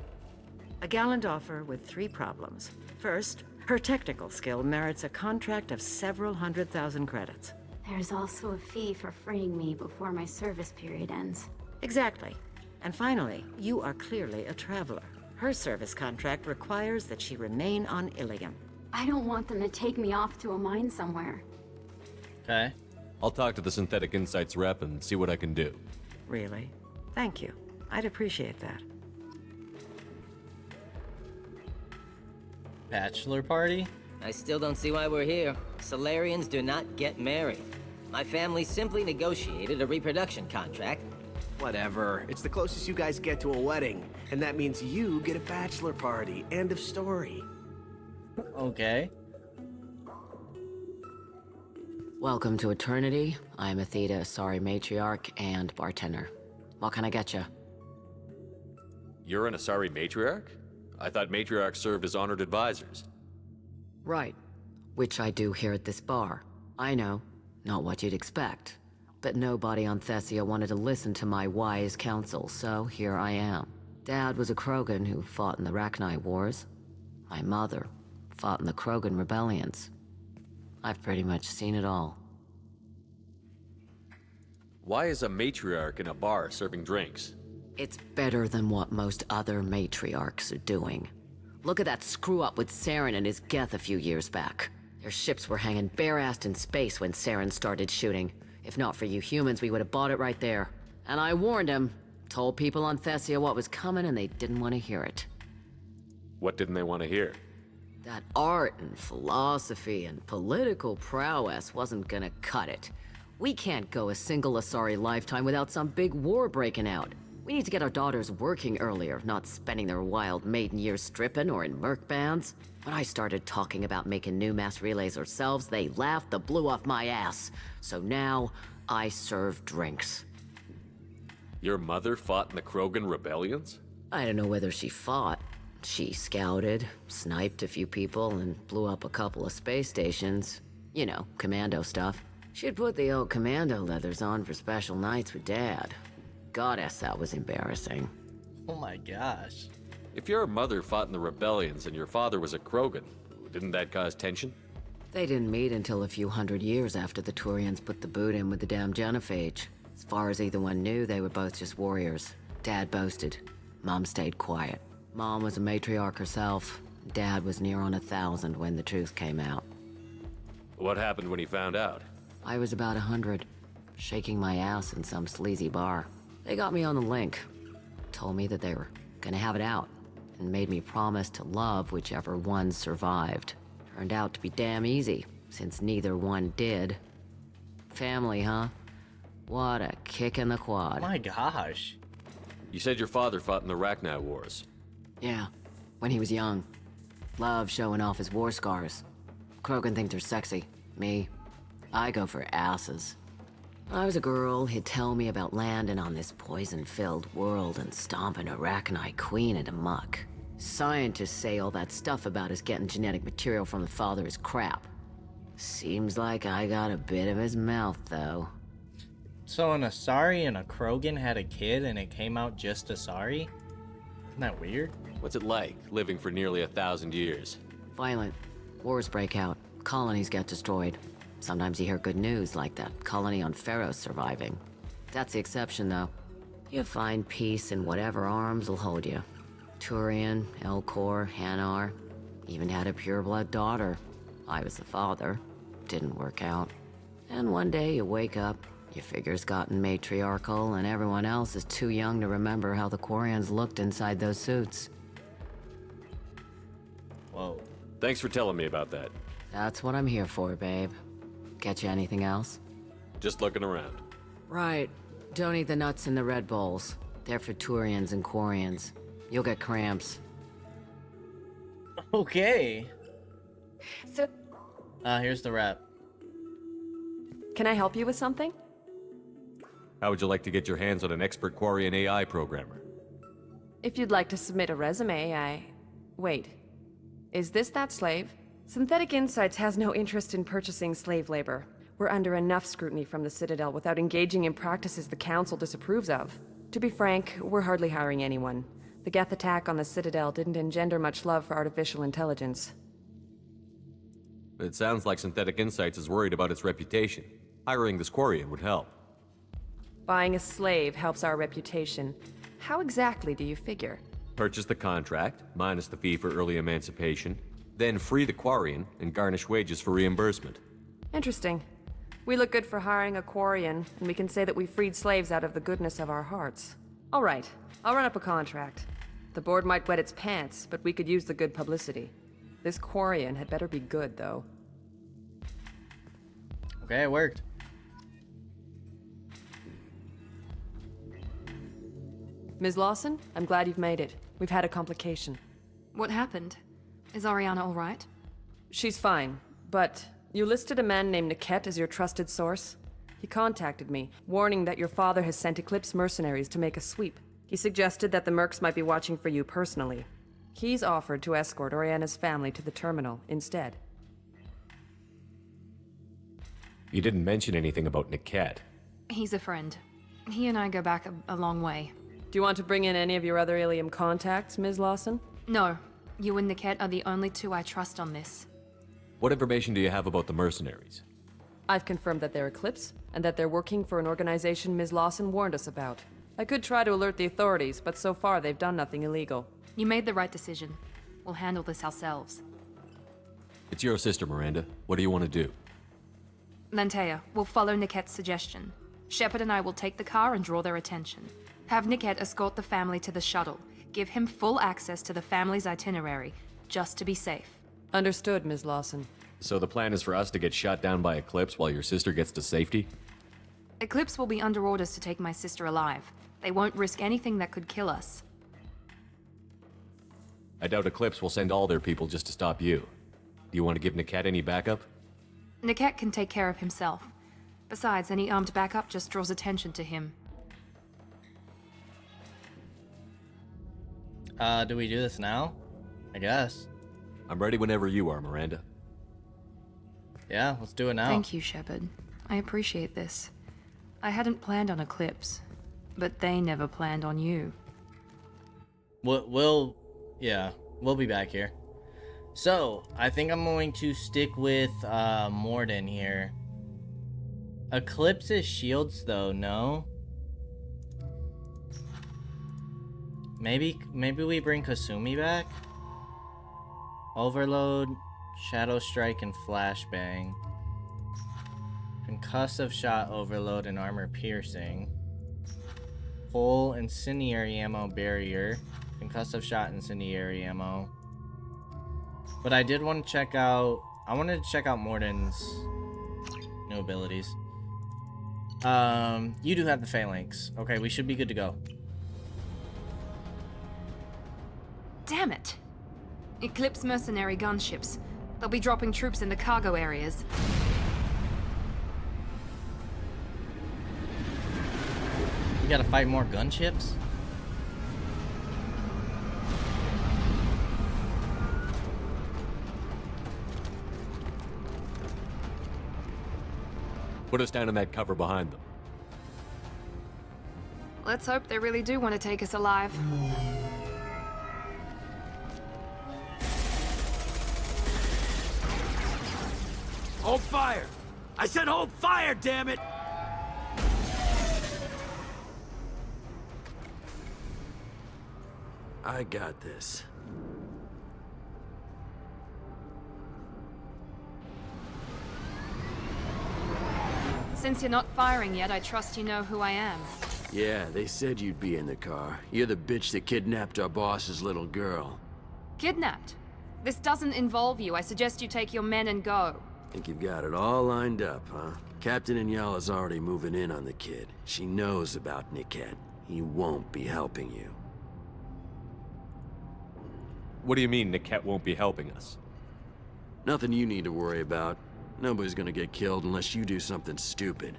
A gallant offer with 3 problems. First, her technical skill merits a contract of several 100,000 credits. There's also a fee for freeing me before my service period ends. Exactly. And finally, you are clearly a traveler. Her service contract requires that she remain on Ilium. I don't want them to take me off to a mine somewhere. Okay. I'll talk to the Synthetic Insights rep and see what I can do. Really? Thank you. I'd appreciate that. Bachelor party? I still don't see why we're here. Solarians do not get married. My family simply negotiated a reproduction contract. Whatever. It's the closest you guys get to a wedding. And that means you get a bachelor party. End of story. Okay. Welcome to Eternity. I'm Athena, Asari matriarch and bartender. What can I get you? You're an Asari matriarch? I thought matriarchs served as honored advisors. Right. Which I do here at this bar. I know. Not what you'd expect. But nobody on Thessia wanted to listen to my wise counsel, so here I am. Dad was a Krogan who fought in the Rachni Wars. My mother fought in the Krogan rebellions. I've pretty much seen it all. Why is a matriarch in a bar serving drinks? It's better than what most other matriarchs are doing. Look at that screw-up with Saren and his Geth a few years back. Their ships were hanging bare-assed in space when Saren started shooting. If not for you humans, we would have bought it right there. And I warned him. Told people on Thessia what was coming and they didn't want to hear it. What didn't they want to hear? That art and philosophy and political prowess wasn't gonna cut it. We can't go a single Asari lifetime without some big war breaking out. We need to get our daughters working earlier, not spending their wild maiden years stripping or in merc bands. When I started talking about making new mass relays ourselves, they laughed the blue off my ass. So now, I serve drinks. Your mother fought in the Krogan rebellions? I don't know whether she fought. She scouted, sniped a few people, and blew up a couple of space stations. You know, commando stuff. She'd put the old commando leathers on for special nights with Dad. Goddess, that was embarrassing. Oh my gosh. If your mother fought in the rebellions and your father was a Krogan, didn't that cause tension? They didn't meet until a few hundred years after the Turians put the boot in with the damn genophage. As far as either one knew, they were both just warriors. Dad boasted. Mom stayed quiet. Mom was a matriarch herself. Dad was near on 1,000 when the truth came out. What happened when he found out? I was about 100, shaking my ass in some sleazy bar. They got me on the link. Told me that they were gonna have it out, and made me promise to love whichever one survived. Turned out to be damn easy, since neither one did. Family, huh? What a kick in the quad. My gosh. You said your father fought in the Rachni Wars. Yeah, when he was young. Loved showing off his war scars. Krogan think they're sexy. Me, I go for asses. When I was a girl, he'd tell me about landing on this poison-filled world and stomping a Rachni queen into muck. Scientists say all that stuff about us getting genetic material from the father is crap. Seems like I got a bit of his mouth, though. So an Asari and a Krogan had a kid and it came out just Asari? Isn't that weird? What's it like, living for nearly 1,000 years? Violent. Wars break out. Colonies get destroyed. Sometimes you hear good news, like that colony on Pharaoh surviving. That's the exception, though. You find peace in whatever arms will hold you. Turian, Elcor, Hanar. Even had a pureblood daughter. I was the father. Didn't work out. And one day you wake up, your figure's gotten matriarchal, and everyone else is too young to remember how the Quarians looked inside those suits. Whoa. Thanks for telling me about that. That's what I'm here for, babe. Get you anything else? Just looking around. Right. Don't eat the nuts in the Red Bowls. They're for Turians and Quarians. You'll get cramps. Okay. So, Here's the rep. can I help you with something? How would you like to get your hands on an expert Quarian AI programmer? If you'd like to submit a resume, Wait. Is this that slave? Synthetic Insights has no interest in purchasing slave labor. We're under enough scrutiny from the Citadel without engaging in practices the Council disapproves of. To be frank, we're hardly hiring anyone. The Geth attack on the Citadel didn't engender much love for artificial intelligence. It sounds like Synthetic Insights is worried about its reputation. Hiring this Quarian would help. Buying a slave helps our reputation. How exactly do you figure? Purchase the contract, minus the fee for early emancipation, then free the Quarian and garnish wages for reimbursement. Interesting. We look good for hiring a Quarian, and we can say that we freed slaves out of the goodness of our hearts. All right, I'll run up a contract. The board might wet its pants, but we could use the good publicity. This Quarian had better be good, though. Okay, it worked. Ms. Lawson, I'm glad you've made it. We've had a complication. What happened? Is Ariana all right? She's fine, but you listed a man named Niket as your trusted source. He contacted me, warning that your father has sent Eclipse mercenaries to make a sweep. He suggested that the Mercs might be watching for you personally. He's offered to escort Oriana's family to the terminal instead. You didn't mention anything about Niket. He's a friend. He and I go back a long way. Do you want to bring in any of your other Ilium contacts, Ms. Lawson? No. You and Niket are the only two I trust on this. What information do you have about the mercenaries? I've confirmed that they're Eclipse, and that they're working for an organization Ms. Lawson warned us about. I could try to alert the authorities, but so far they've done nothing illegal. You made the right decision. We'll handle this ourselves. It's your sister, Miranda. What do you want to do? Lantea, we'll follow Niket's suggestion. Shepard and I will take the car and draw their attention. Have Niket escort the family to the shuttle. Give him full access to the family's itinerary, just to be safe. Understood, Ms. Lawson. So the plan is for us to get shot down by Eclipse while your sister gets to safety? Eclipse will be under orders to take my sister alive. They won't risk anything that could kill us. I doubt Eclipse will send all their people just to stop you. Do you want to give Niket any backup? Niket can take care of himself. Besides, any armed backup just draws attention to him. Do we do this now? I guess. I'm ready whenever you are, Miranda. Yeah, let's do it now. Thank you, Shepard. I appreciate this. I hadn't planned on Eclipse, but they never planned on you. Will Yeah, we'll be back here. So, I think I'm going to stick with Morden here. Eclipse's shields, though, no? Maybe we bring Kasumi back? Overload, Shadow Strike, and Flashbang. Concussive Shot, Overload, and Armor Piercing. Pull, Incendiary Ammo, Barrier. Concussive Shot, Incendiary Ammo. But I did want to check out... I wanted to check out Morden's new abilities. You do have the Phalanx. Okay, we should be good to go. Damn it! Eclipse mercenary gunships. They'll be dropping troops in the cargo areas. We gotta fight more gunships? Put us down in that cover behind them. Let's hope they really do want to take us alive. Hold fire! I said hold fire, damn it! I got this. Since you're not firing yet, I trust you know who I am. Yeah, they said you'd be in the car. You're the bitch that kidnapped our boss's little girl. Kidnapped? This doesn't involve you. I suggest you take your men and go. Think you've got it all lined up, huh? Captain Inyala's already moving in on the kid. She knows about Niket. He won't be helping you. What do you mean Niket won't be helping us? Nothing you need to worry about. Nobody's gonna get killed unless you do something stupid.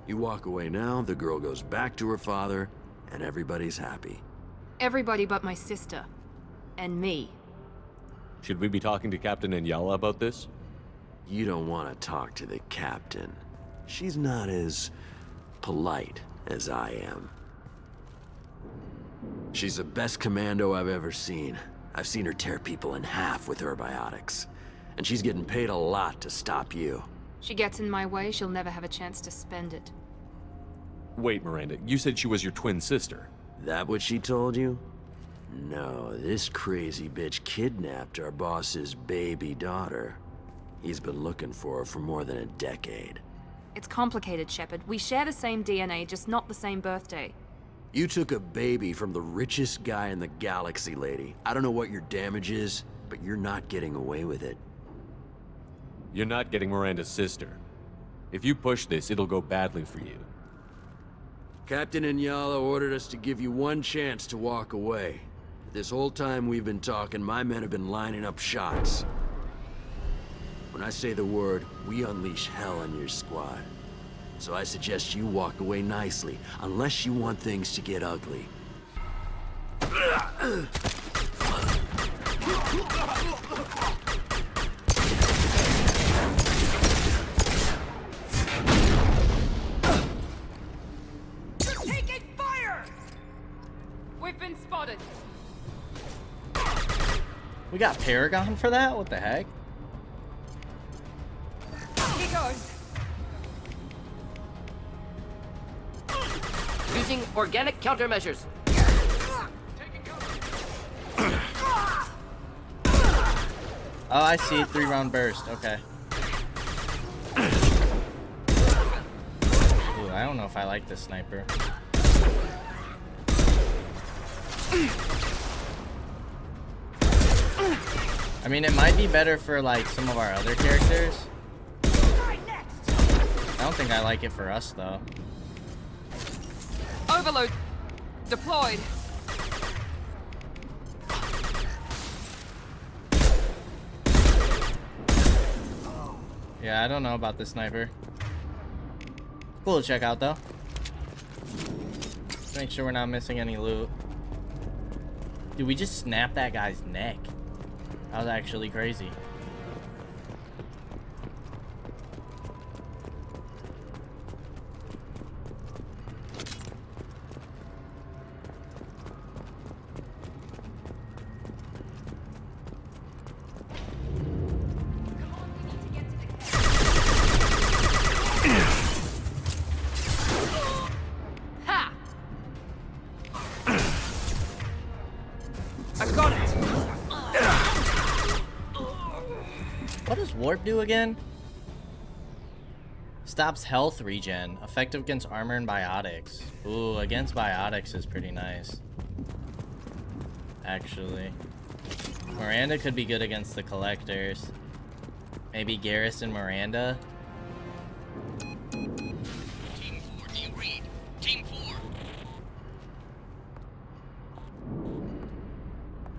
You walk away now, the girl goes back to her father, and everybody's happy. Everybody but my sister. And me. Should we be talking to Captain Inyala about this? You don't want to talk to the captain. She's not as polite as I am. She's the best commando I've ever seen. I've seen her tear people in half with her biotics. And she's getting paid a lot to stop you. She gets in my way, she'll never have a chance to spend it. Wait, Miranda, you said she was your twin sister. That what she told you? No, this crazy bitch kidnapped our boss's baby daughter. He's been looking for her for more than a decade. It's complicated, Shepard. We share the same DNA, just not the same birthday. You took a baby from the richest guy in the galaxy, lady. I don't know what your damage is, but you're not getting away with it. You're not getting Miranda's sister. If you push this, it'll go badly for you. Captain Inyala ordered us to give you one chance to walk away. This whole time we've been talking, my men have been lining up shots. When I say the word, we unleash hell on your squad. So I suggest you walk away nicely, unless you want things to get ugly. Taking fire! We've been spotted. We got Paragon for that? What the heck? He goes. Using organic countermeasures. Oh, I see. 3-round burst. Okay. Ooh, I don't know if I like this sniper. I mean, it might be better for, like, some of our other characters. I don't think I like it for us, though. Overload. Deployed. Yeah, I don't know about this sniper. Cool to check out, though. Make sure we're not missing any loot. Dude, we just snapped that guy's neck. That was actually crazy. warp do again? Stops health regen. Effective against armor and biotics. Ooh, against biotics is pretty nice. Actually. Miranda could be good against the collectors. Maybe Garrison Miranda. Team 4, do you read? Team 4.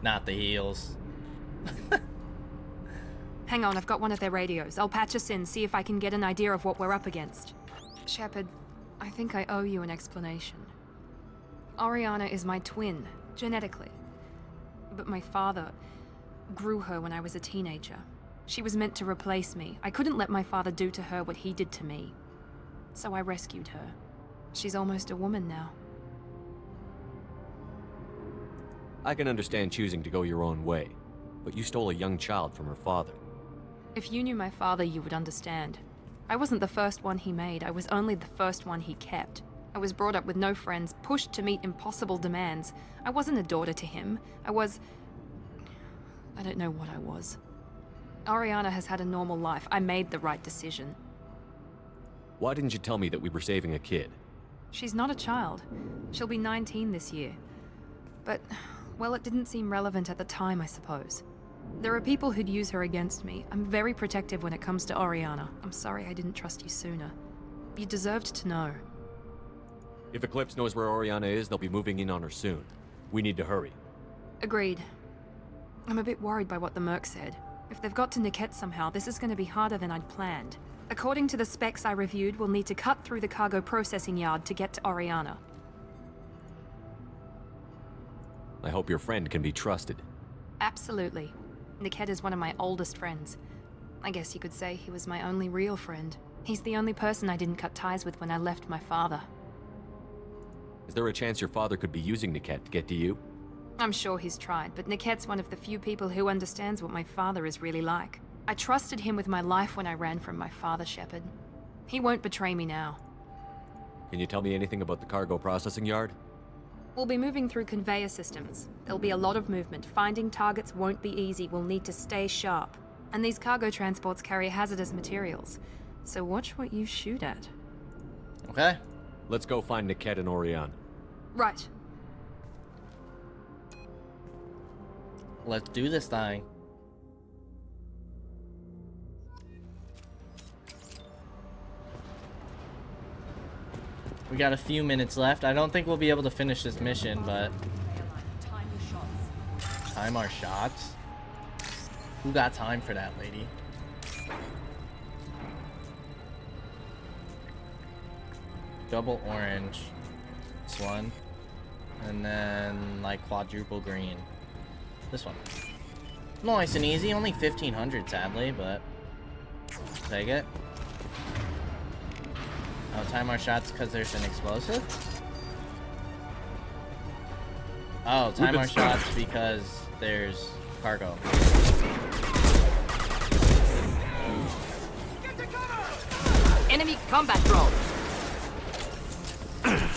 Not the heals. Hang on, I've got one of their radios. I'll patch us in, see if I can get an idea of what we're up against. Shepard, I think I owe you an explanation. Oriana is my twin, genetically. But my father grew her when I was a teenager. She was meant to replace me. I couldn't let my father do to her what he did to me. So I rescued her. She's almost a woman now. I can understand choosing to go your own way, but you stole a young child from her father. If you knew my father, you would understand. I wasn't the first one he made. I was only the first one he kept. I was brought up with no friends, pushed to meet impossible demands. I wasn't a daughter to him. I don't know what I was. Oriana has had a normal life. I made the right decision. Why didn't you tell me that we were saving a kid? She's not a child. She'll be 19 this year. But, well, it didn't seem relevant at the time, I suppose. There are people who'd use her against me. I'm very protective when it comes to Oriana. I'm sorry I didn't trust you sooner. You deserved to know. If Eclipse knows where Oriana is, they'll be moving in on her soon. We need to hurry. Agreed. I'm a bit worried by what the Merc said. If they've got to Niket somehow, this is going to be harder than I'd planned. According to the specs I reviewed, we'll need to cut through the cargo processing yard to get to Oriana. I hope your friend can be trusted. Absolutely. Niket is one of my oldest friends. I guess you could say he was my only real friend. He's the only person I didn't cut ties with when I left my father. Is there a chance your father could be using Niket to get to you? I'm sure he's tried, but Niket's one of the few people who understands what my father is really like. I trusted him with my life when I ran from my father, Shepard. He won't betray me now. Can you tell me anything about the cargo processing yard? We'll be moving through conveyor systems. There'll be a lot of movement. Finding targets won't be easy. We'll need to stay sharp. And these cargo transports carry hazardous materials. So watch what you shoot at. Okay. Let's go find Niket and Oriana. Right. Let's do this thing. We got a few minutes left. I don't think we'll be able to finish this mission, but... Time our shots? Who got time for that, lady? Double orange. This one. And then, like, quadruple green. This one. Nice and easy. Only 1,500, sadly, but... Take it. Oh, time our shots because there's an explosive? Oh, time our shots because there's cargo. Enemy combat drone. I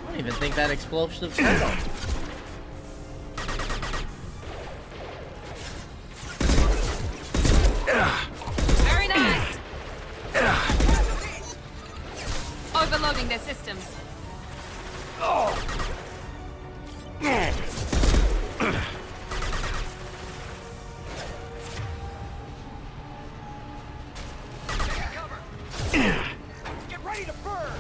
don't even think that explosive's cargo. Very nice! Overloading their systems. Get ready to burn.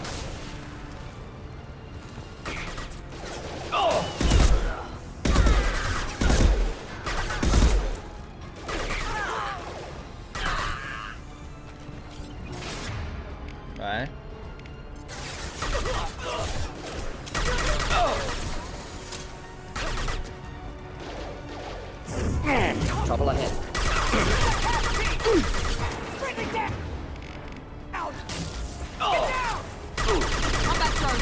Right. Trouble ahead. Combat drone.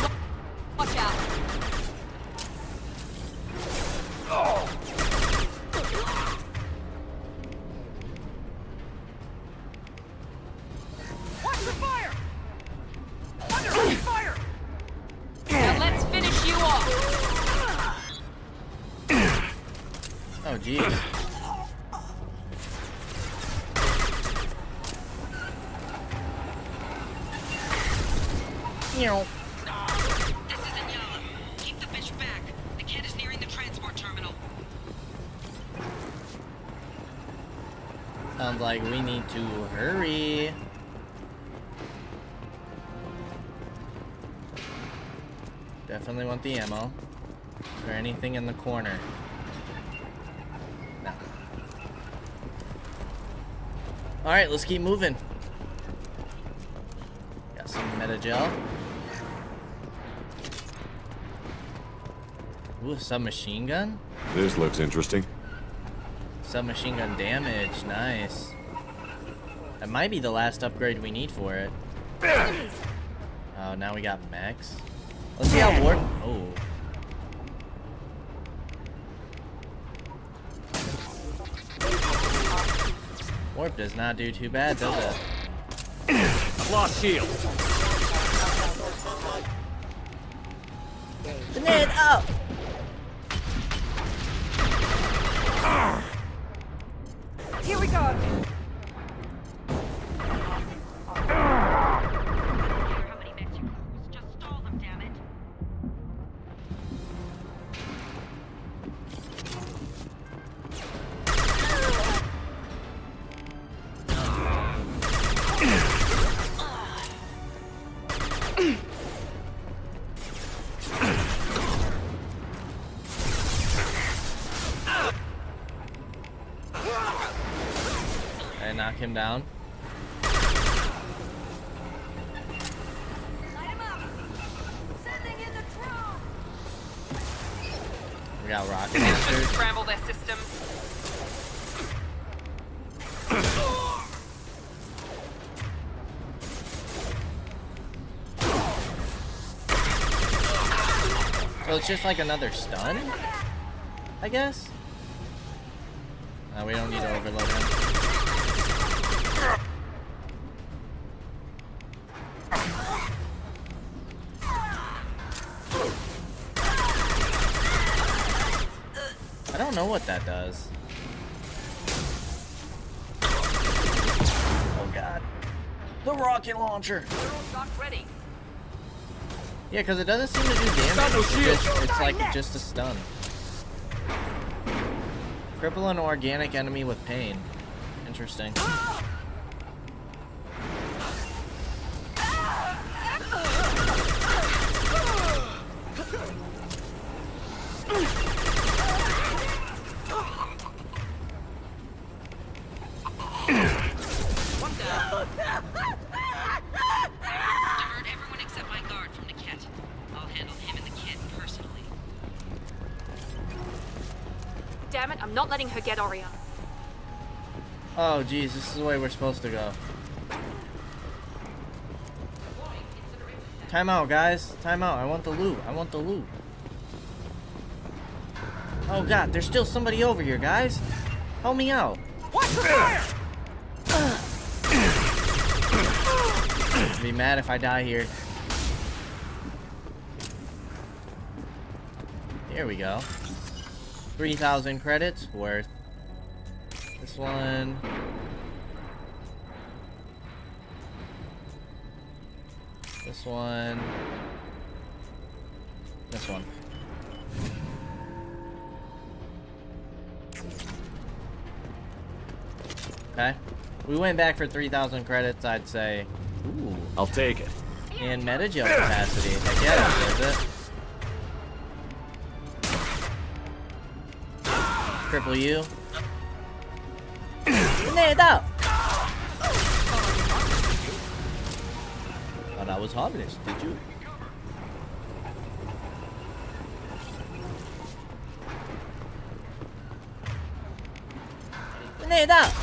Watch out. Watch the fire! Under heavy fire! Now let's finish you off. Oh, jeez. Meow. This is Inyala. Keep the bitch back. The kid is nearing the transport terminal. Sounds like we need to hurry. Definitely want the ammo. Is there anything in the corner? No. Alright, let's keep moving. Got some metagel. Ooh, a submachine gun? This looks interesting. Submachine gun damage, nice. That might be the last upgrade we need for it. Oh, now we got mechs. Let's see how warp. Oh. Warp does not do too bad, does it? I've lost shield. Grenade up! Here we go. And knock him down. We got rocket launchers. Scramble their systems. So it's just like another stun, I guess? We don't need to overload him. I don't know what that does. Oh god. The rocket launcher! Ready. Yeah, because it doesn't seem to do damage. It's like just a stun. Cripple an organic enemy with pain. Interesting. Divert everyone except my guard from Niket. I'll handle him and the kid personally. Damn it, I'm not letting her get Orion. Oh geez, this is the way we're supposed to go. Time out, guys. Time out. I want the loot. I want the loot. Oh god, there's still somebody over here, guys. Help me out. Watch the fire! I'd be mad if I die here. Here we go. 3,000 credits worth. This one. This one. This one. Okay. We went back for 3,000 credits, I'd say. Ooh. I'll take it. And metagel capacity. Heck yeah, that does it. Cripple you. Grenade up! Thought I was harmless, did you? Grenade up!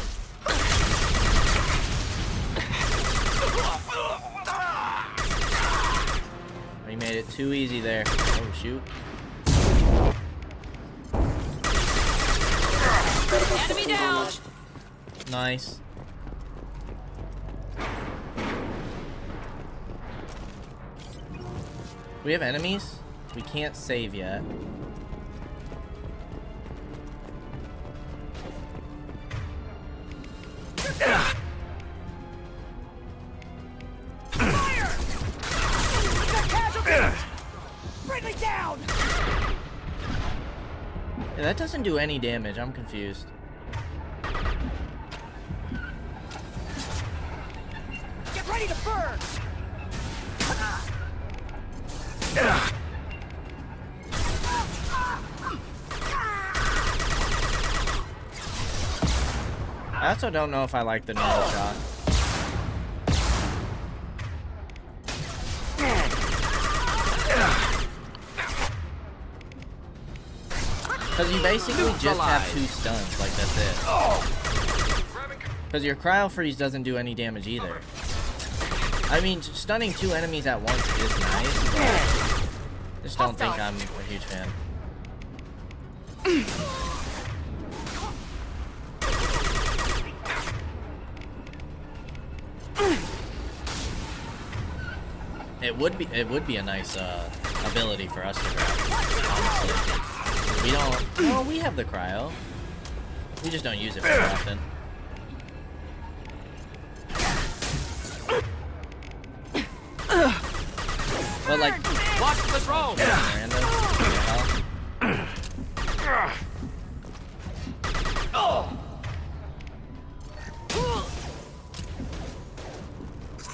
We made it too easy there. Oh shoot. Enemy down! Nice. We have enemies? We can't save yet. down! Yeah, that doesn't do any damage. I'm confused. Get ready to burn! I also don't know if I like the normal shot. Because you basically just have 2 stuns, like that's it. Because your cryo freeze doesn't do any damage either. I mean, stunning 2 enemies at once is nice, but just don't think I'm a huge fan. It would be a nice ability for us to grab, honestly. We don't. Well, we have the cryo. We just don't use it very often. But like, watch the drone!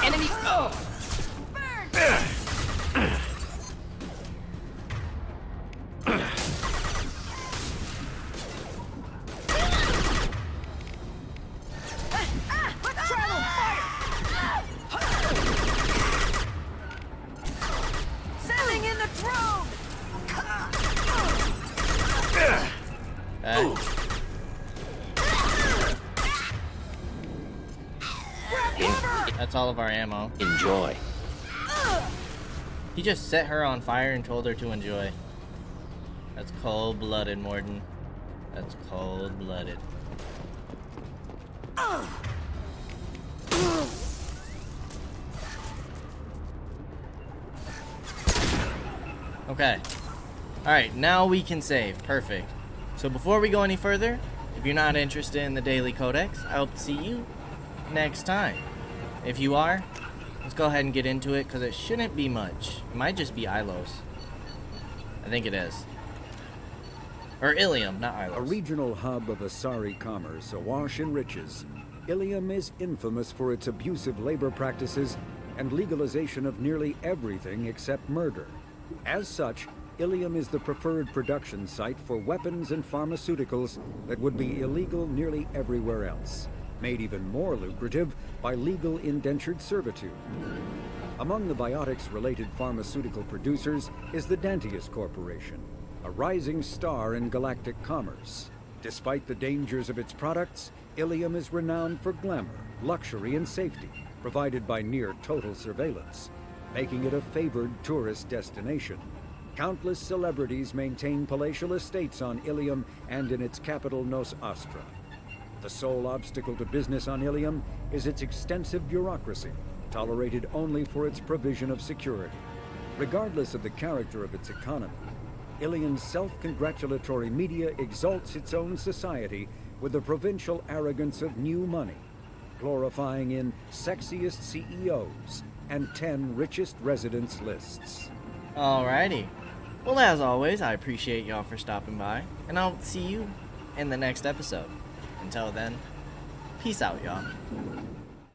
Enemy! Sending in the drone! That's all of our ammo. Enjoy. He just set her on fire and told her to enjoy. That's cold-blooded, Morden. That's cold-blooded. Okay. Alright, now we can save. Perfect. So before we go any further, if you're not interested in the Daily Codex, I hope to see you next time. If you are, let's go ahead and get into it, because it shouldn't be much. It might just be Ilos. I think it is. Or Ilium, not Ilos. A regional hub of Asari commerce awash in riches, Ilium is infamous for its abusive labor practices and legalization of nearly everything except murder. As such, Ilium is the preferred production site for weapons and pharmaceuticals that would be illegal nearly everywhere else, made even more lucrative by legal indentured servitude. Among the biotics-related pharmaceutical producers is the Dantius Corporation, a rising star in galactic commerce. Despite the dangers of its products, Ilium is renowned for glamour, luxury, and safety, provided by near-total surveillance, making it a favored tourist destination. Countless celebrities maintain palatial estates on Ilium and in its capital Nos Astra. The sole obstacle to business on Ilium is its extensive bureaucracy, tolerated only for its provision of security. Regardless of the character of its economy, Ilium's self-congratulatory media exalts its own society with the provincial arrogance of new money, glorifying in sexiest CEOs and 10 richest residents lists. Alrighty. Well, as always, I appreciate y'all for stopping by, and I'll see you in the next episode. Until then, peace out, y'all.